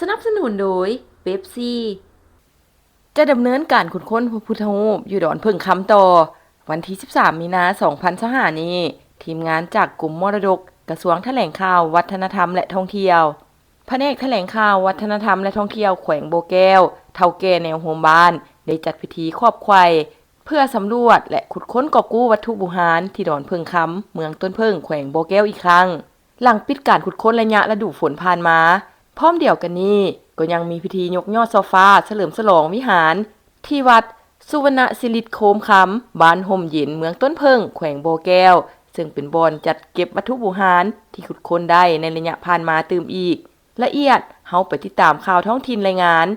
นับสนุนโดยเป๊ปซี่จะดำเนินการขุดค้นพระพุทธรูปอยู่ดอนเพิ่งคำต่อวันที่13มีนา2025นี้ทีมงานจากกลุ่มมรดกกระทรวงแถลงข่าววัฒนธรรมและท่องเที่ยวแผนกแถลงข่าววัฒนธรรมและท่องเที่ยวแขวงโบแก้วเฒ่าแก่แนวโฮมบ้านได้จัดพิธีครอบไขว่เพื่อสำรวจและขุดค้นกอบกู้วัตถุโบราณที่ดอนเพิ่งคำเมืองต้นเพิ่งแขวงโบแก้วอีกครั้งหลังปิดการขุดค้นระยะฤดูฝนผ่านมาพร้อมเดียวกันนี้ก็ยังมีพิธียกยอดโซฟาเฉลิมฉลองวิหารที่วัดสุวรรณศิริโคมคำบ้านห่มเย็นเมืองต้นเพิ่งแขวงโบแก้วซึ่งเป็นบ่อนจัดเก็บวัตถุโบราณที่ขุดค้นได้ในระยะผ่านมาตื่มอีกละเอียดเฮาไปติดตามข่าวท้องถิ่นรายงาน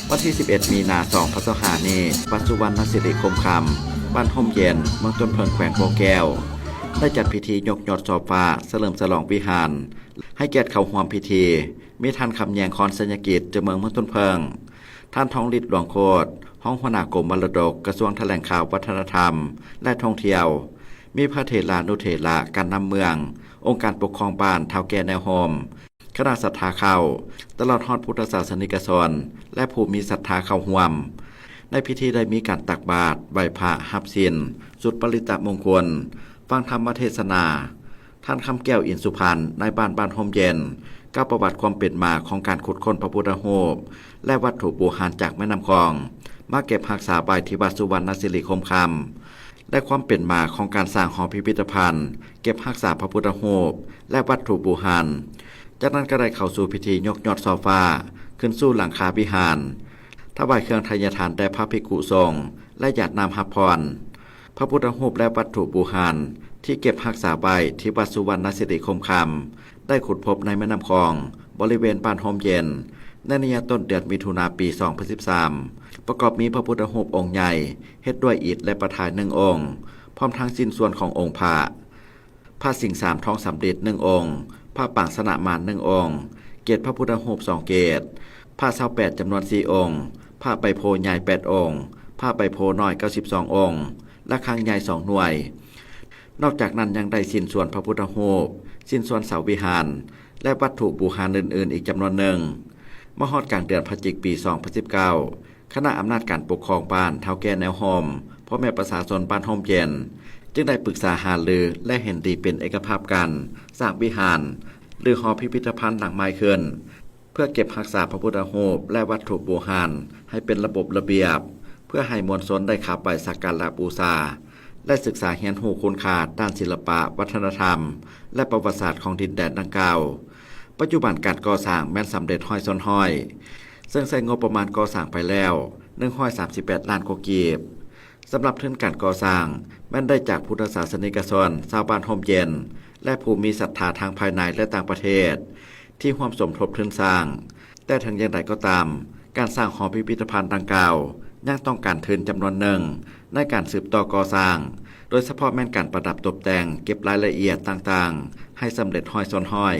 วันที่ 11 มีนา2025นี้วัดสุวรรณศิริคมคำบ้านห่มเย็นเมืองต้นเพิงแขวงโบแก้วได้จัดพิธียกยอดโซฟาเฉลิมฉลองวิหารให้เกียรติเข้าร่วมพิธีมีท่านคำแยงคอนสัญญกิจเจ้าเมืองต้นเพิงท่านทองฤทธิ์หลวงโคตรห้องหัวหน้ากรมมรดกกระทรวงแถลงข่าววัฒนธรรมและท่องเที่ยวมีพระเถรานุเถระการนำเมืององค์การปกครองบ้านเฒ่าแก่แนวโฮมคณะศรัทธาเข้าตลอดฮอดพุทธศาสนิกชนและผู้มีศรัทธาเข้าร่วมในพิธีได้มีการตักบาตรไหว้พระหับศีลสุดปริตมงคลฟังธรรมเทศนาท่านคำแก้วอินสุพรรณนายบ้านห่มเย็นก้าวประวัติความเป็นมาของการขุดค้นพระพุทธรูปและวัตถุโบราณจากแม่น้ำคลองมาเก็บรักษาไว้ที่วัดสุวรรณศิริคมคำและความเป็นมาของการสร้างหอพิพิธภัณฑ์เก็บรักษาพระพุทธรูปและวัตถุโบราณจากนั้นก็ได้เข้าสู่พิธียกยอดโซฟาขึ้นสู่หลังคาวิหารถวายเครื่องทายทานแด่พระภิกขุสงฆ์และญาตินามหับพรพระพุทธรูปและวัตถุโบราณที่เก็บรักษาไว้ที่วัดสุวรรณศิริคมคำได้ขุดพบในแม่น้ำคลองบริเวณบ้านห่มเย็นในระยะต้นเดือนมิถุนายนปี2013ประกอบมีพระพุทธรูปองค์ใหญ่เฮ็ดด้วยอิฐและประทาย1องค์พร้อมทั้งสิ้นส่วนขององค์พระสิงห์3ทองสำริด1องค์พระปางสนะมาร1องค์เกศพระพุทธรูป2เกศพระ28จำนวน4องค์พระใบโพใหญ่8องค์พระใบโพน้อย92องค์และคางใหญ่2หน่วยนอกจากนั้นยังได้สิ้นส่วนพระพุทธรูปสิ้นส่วนเสาวิหารและวัตถุโบราณอื่นๆอีกจำนวนหนึ่งเมื่อฮอดกลางเดือนพฤศจิกายนปี2019คณะอำนาจการปกครองบ้านเฒ่าแก่แนวโฮมพ่อแม่ประชาชนบ้านห่มเย็นจึงได้ปรึกษาหารือและเห็นดีเป็นเอกภาพกันสร้างวิหารหรือหอพิพิธภัณฑ์หลังไม้ขึ้นเพื่อเก็บรักษาพระพุทธรูปและวัตถุโบราณให้เป็นระบบระเบียบเพื่อให้มวลชนได้เข้าไปสักการะบูชาและศึกษาเรียนรู้คุณค่าด้านศิลปะวัฒนธรรมและประวัติศาสตร์ของดินแดนดังกล่าวปัจจุบันการก่อสร้างแม้นสำเร็จห้อยซ้อนห้อยซึ่งใช้งบประมาณก่อสร้างไปแล้ว138ล้านกีบสำหรับทุนการก่อสร้างแม้นได้จากพุทธศาสนิกชนชาวบ้านห่มเย็นและผู้มีศรัทธาทางภายในและต่างประเทศที่ร่วมสมทบทุนสร้างแต่ทั้งอย่างไรก็ตามการสร้างหอพิพิธภัณฑ์ดังกล่าวยังต้องการทุนจำนวนหนึ่งในการสืบต่อก่อสร้างโดยเฉพาะแม่นการประดับตกแต่งเก็บรายละเอียดต่างๆให้สำเร็จห้อยซ้อนห้อย